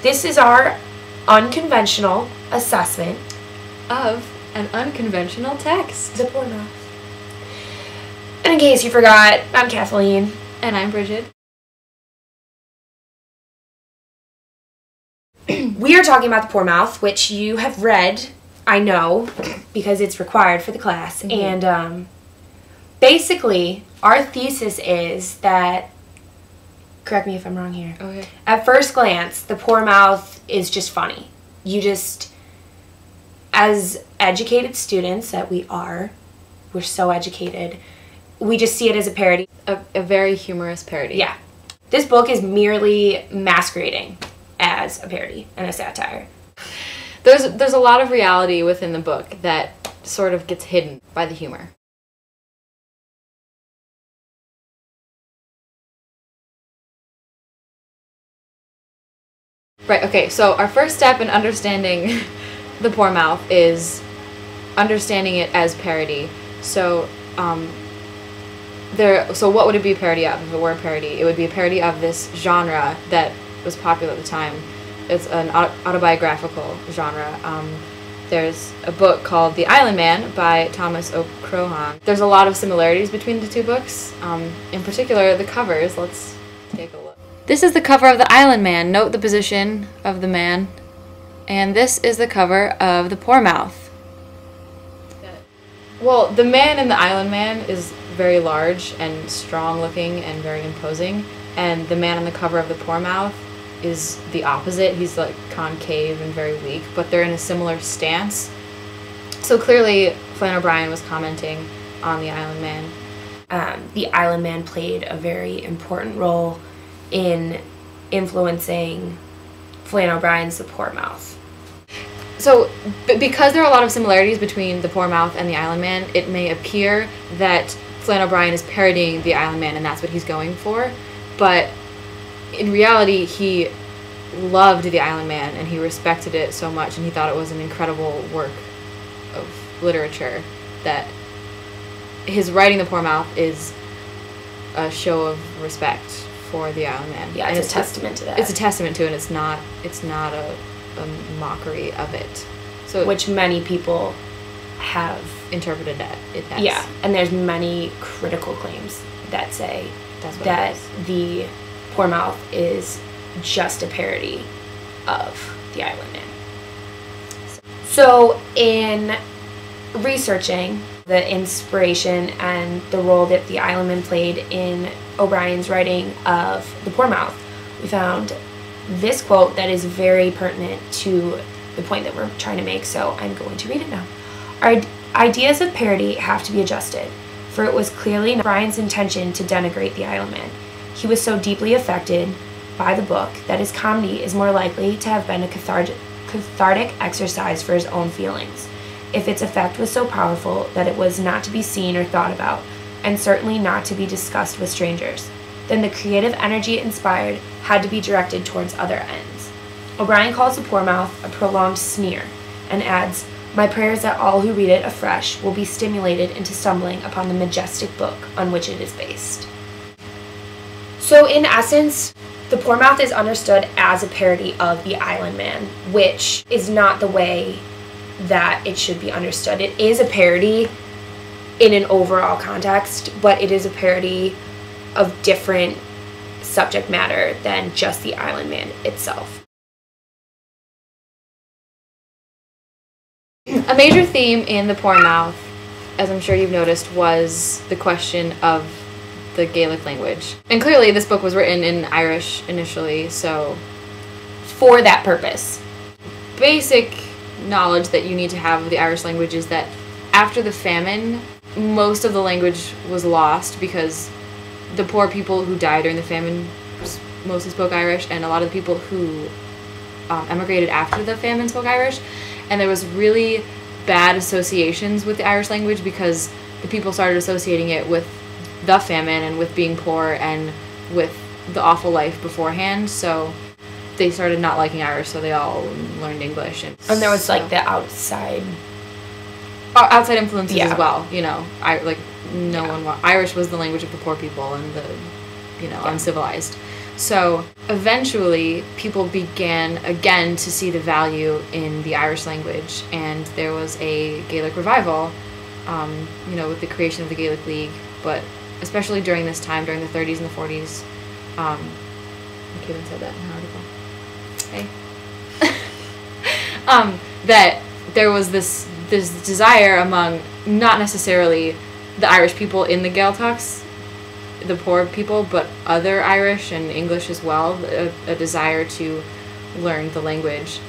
This is our unconventional assessment of an unconventional text. The Poor Mouth. And in case you forgot, I'm Kathleen. And I'm Bridget. We are talking about The Poor Mouth, which you have read, I know, because it's required for the class. Mm-hmm. And basically, our thesis is that, correct me if I'm wrong here, Okay. At first glance, The Poor Mouth is just funny. You just, as educated students that we are, we're so educated, we just see it as a parody. A very humorous parody. Yeah. This book is merely masquerading as a parody and a satire. There's a lot of reality within the book that sort of gets hidden by the humor. Right, okay, so our first step in understanding The Poor Mouth is understanding it as parody. So, so what would it be a parody of if it were a parody? It would be a parody of this genre that was popular at the time. It's an autobiographical genre. There's a book called The Island Man by Thomas O'Crohan. There's a lot of similarities between the two books. In particular, the covers. Let's take a look. This is the cover of The Island Man. Note the position of the man. And this is the cover of The Poor Mouth. Well, the man in The Island Man is very large and strong looking and very imposing. And the man on the cover of The Poor Mouth is the opposite. He's like concave and very weak, but they're in a similar stance. So clearly Flann O'Brien was commenting on The Island Man. The Island Man played a very important role in influencing Flann O'Brien's The Poor Mouth. So because there are a lot of similarities between The Poor Mouth and The Island Man, it may appear that Flann O'Brien is parodying The Island Man and that's what he's going for, but in reality he loved The Island Man and he respected it so much and he thought it was an incredible work of literature that his writing The Poor Mouth is a show of respect for The Island Man. Yeah, it's a testament to that. It's a testament to it, and it's not a mockery of it. So which many people have interpreted it as. Yeah, and there's many critical claims that say that The Poor Mouth is just a parody of The Island Man. So in researching the inspiration and the role that The Island Man played in O'Brien's writing of The Poor Mouth, we found this quote that is very pertinent to the point that we're trying to make, so I'm going to read it now. Our ideas of parody have to be adjusted, for it was clearly not O'Brien's intention to denigrate The Island Man. He was so deeply affected by the book that his comedy is more likely to have been a cathartic exercise for his own feelings, if its effect was so powerful that it was not to be seen or thought about, and certainly not to be discussed with strangers. Then the creative energy it inspired had to be directed towards other ends. O'Brien calls The Poor Mouth a prolonged sneer, and adds, "My prayer is that all who read it afresh will be stimulated into stumbling upon the majestic book on which it is based." So in essence, The Poor Mouth is understood as a parody of The Island Man, which is not the way that it should be understood. It is a parody in an overall context, but it is a parody of different subject matter than just The Island Man itself. A major theme in The Poor Mouth, as I'm sure you've noticed, was the question of the Gaelic language. And clearly this book was written in Irish initially, so For that purpose. Basic knowledge that you need to have of the Irish language is that after the famine, most of the language was lost because the poor people who died during the famine mostly spoke Irish, and a lot of the people who emigrated after the famine spoke Irish, and there was really bad associations with the Irish language because the people started associating it with the famine and with being poor and with the awful life beforehand, so they started not liking Irish, so they all learned English. And there was like the outside influences as well, you know. Irish was the language of the poor people and the, uncivilized. So eventually people began again to see the value in the Irish language, and there was a Gaelic revival, with the creation of the Gaelic League, but especially during this time, during the 30s and the 40s. Kevin said that in an article. Hey. That there was this desire among not necessarily the Irish people in the Gaeltachts, the poor people, but other Irish and English as well, a desire to learn the language.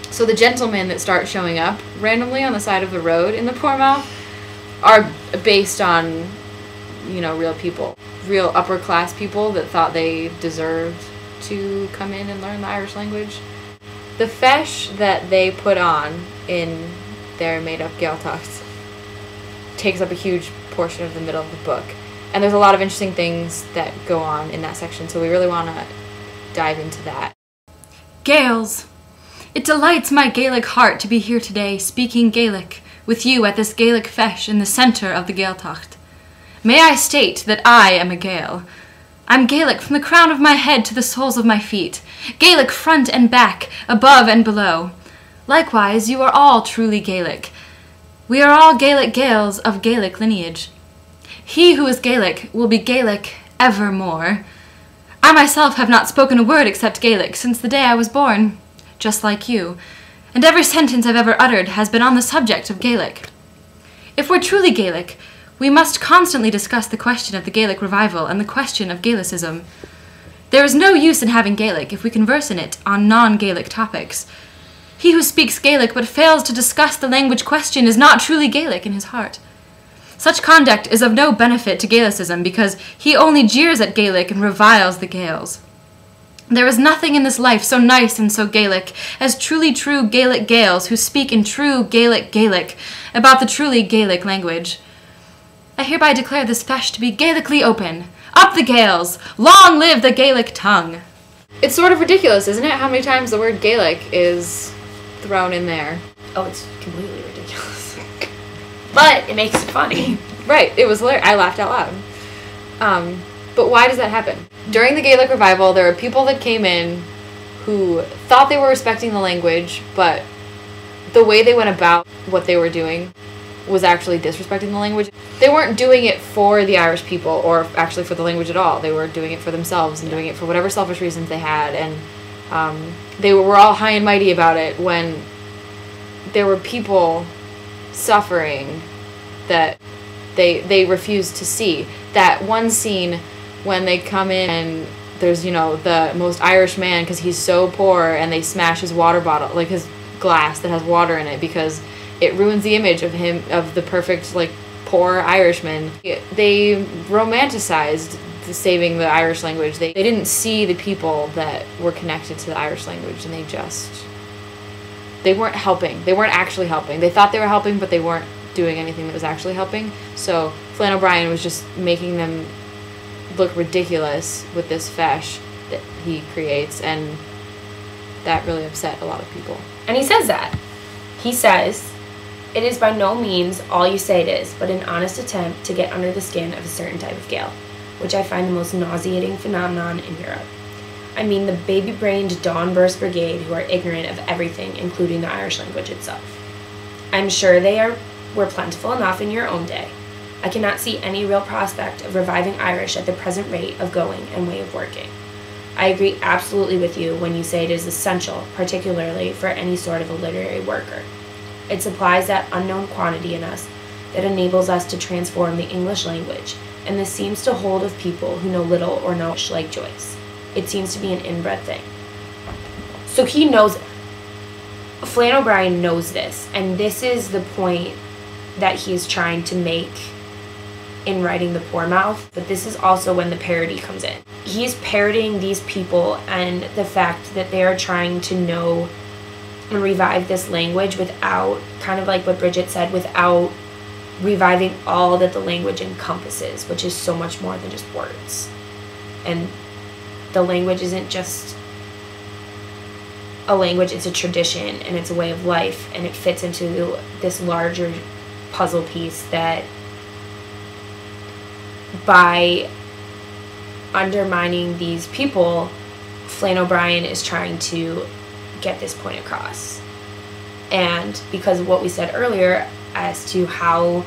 So the gentlemen that start showing up randomly on the side of the road in the Portsmouth are based on, real people, real upper class people that thought they deserved to come in and learn the Irish language. The feis that they put on in their made-up Gaeltachts takes up a huge portion of the middle of the book. And there's a lot of interesting things that go on in that section, so we really want to dive into that. Gaels, it delights my Gaelic heart to be here today, speaking Gaelic, with you at this Gaelic feis in the centre of the Gaeltacht. May I state that I am a Gael. I'm Gaelic from the crown of my head to the soles of my feet, Gaelic front and back, above and below. Likewise, you are all truly Gaelic. We are all Gaelic Gaels of Gaelic lineage. He who is Gaelic will be Gaelic evermore. I myself have not spoken a word except Gaelic since the day I was born, just like you, and every sentence I've ever uttered has been on the subject of Gaelic. If we're truly Gaelic, we must constantly discuss the question of the Gaelic revival and the question of Gaelicism. There is no use in having Gaelic if we converse in it on non-Gaelic topics. He who speaks Gaelic but fails to discuss the language question is not truly Gaelic in his heart. Such conduct is of no benefit to Gaelicism because he only jeers at Gaelic and reviles the Gaels. There is nothing in this life so nice and so Gaelic as truly true Gaelic Gaels who speak in true Gaelic about the truly Gaelic language. I hereby declare this feis to be Gaelically open. Up the Gaels! Long live the Gaelic tongue! It's sort of ridiculous, isn't it? How many times the word Gaelic is thrown in there. Oh, it's completely ridiculous. But it makes it funny. Right, it was hilarious. I laughed out loud. But why does that happen? During the Gaelic revival, there were people that came in who thought they were respecting the language, but the way they went about what they were doing was actually disrespecting the language. They weren't doing it for the Irish people, or actually for the language at all. They were doing it for themselves and doing it for whatever selfish reasons they had, and they were all high and mighty about it when there were people suffering that they refused to see. That one scene when they come in and there's, the most Irish man because he's so poor, and they smash his water bottle, like his glass that has water in it, because it ruins the image of him, of the perfect, poor Irishman. They romanticized saving the Irish language. They didn't see the people that were connected to the Irish language, and they weren't helping. They weren't actually helping. They thought they were helping, but they weren't doing anything that was actually helping. So Flann O'Brien was just making them look ridiculous with this feis that he creates, and that really upset a lot of people. And he says that. He says, "It is by no means all you say it is, but an honest attempt to get under the skin of a certain type of Gael, which I find the most nauseating phenomenon in Europe. I mean the baby-brained Dawn-burst brigade who are ignorant of everything, including the Irish language itself. I'm sure were plentiful enough in your own day. I cannot see any real prospect of reviving Irish at the present rate of going and way of working. I agree absolutely with you when you say it is essential, particularly for any sort of a literary worker. It supplies that unknown quantity in us that enables us to transform the English language, and this seems to hold of people who know little or no like Joyce. It seems to be an inbred thing." So he knows, Flann O'Brien knows this, and this is the point that he is trying to make in writing The Poor Mouth, but this is also when the parody comes in. He's parodying these people and the fact that they are trying to know and revive this language without, kind of like what Bridget said, without reviving all that the language encompasses, which is so much more than just words. And the language isn't just a language, it's a tradition, and it's a way of life, and it fits into this larger puzzle piece that by undermining these people, Flann O'Brien is trying to get this point across. And because of what we said earlier as to how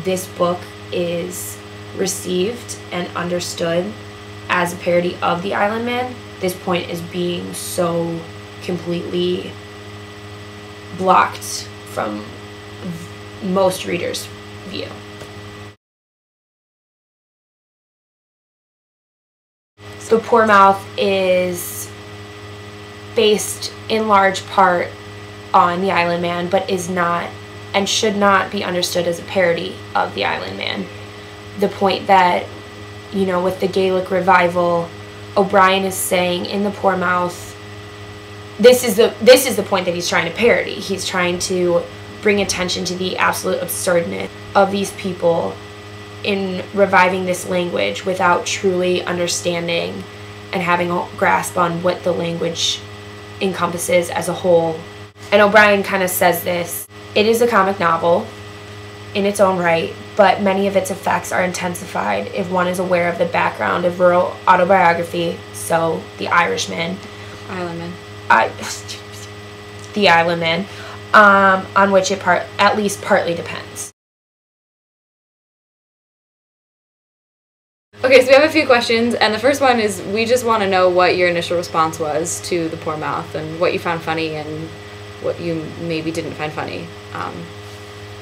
this book is received and understood as a parody of the Island Man, this point is being so completely blocked from most readers' view. So the Poor Mouth is based in large part on the Island Man, but is not and should not be understood as a parody of the Island Man. The point that, you know, with the Gaelic revival, O'Brien is saying in the Poor Mouth, this is the point that he's trying to parody. He's trying to bring attention to the absolute absurdness of these people in reviving this language without truly understanding and having a grasp on what the language encompasses as a whole. And O'Brien kind of says this: it is a comic novel in its own right, but many of its effects are intensified if one is aware of the background of rural autobiography, so The Irishman. Islandman. The Islandman, on which it at least partly depends. Okay, so we have a few questions, and the first one is, we just want to know what your initial response was to The Poor Mouth, and what you found funny and what you maybe didn't find funny.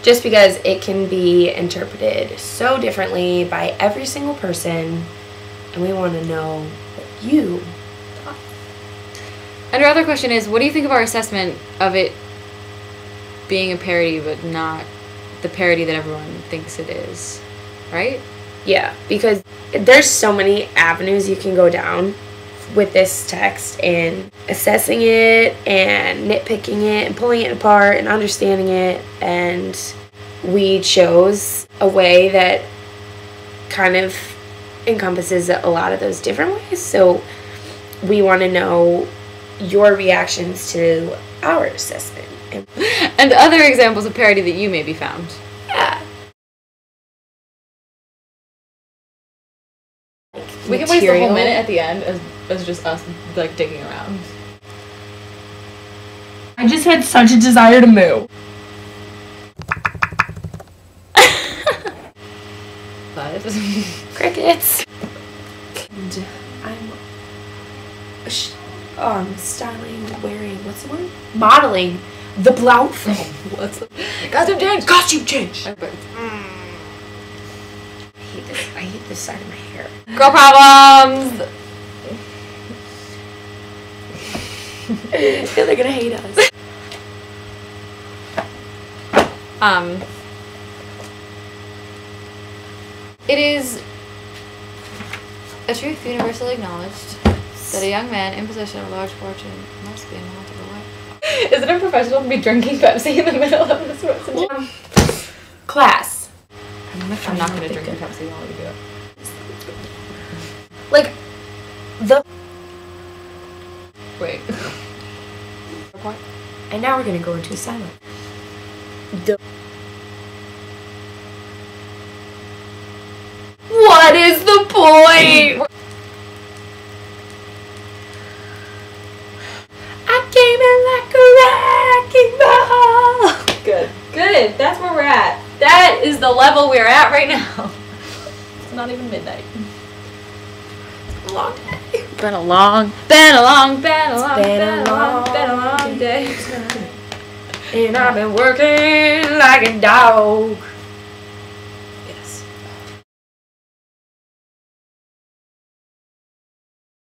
Just because it can be interpreted so differently by every single person, and we want to know what you thought. And our other question is, what do you think of our assessment of it being a parody, but not the parody that everyone thinks it is, right? Yeah, because there's so many avenues you can go down with this text, and assessing it and nitpicking it and pulling it apart and understanding it, and we chose a way that kind of encompasses a lot of those different ways. So we want to know your reactions to our assessment. And other examples of parody that you maybe found. Yeah. We can waste the whole minute at the end as just us, like, digging around. I just had such a desire to moo. But Crickets. And I'm styling, wearing, what's the word? Modeling the blouse. What's the costume change? Costume change. I hate this side of my hair. Girl problems. They're gonna hate us. It is a truth universally acknowledged that a young man in possession of a large fortune must be in want of a wife. Is it unprofessional to be drinking Pepsi in the middle of this message? Class. I'm not gonna drink the Pepsi while we do it. Like, the... Wait. And now we're gonna go into silent. What is the point? I came in like a wrecking ball. Good. Good. That's where we're at. That is the level we're at right now. It's not even midnight. It's a long day. Been a long day. And I've been working like a dog.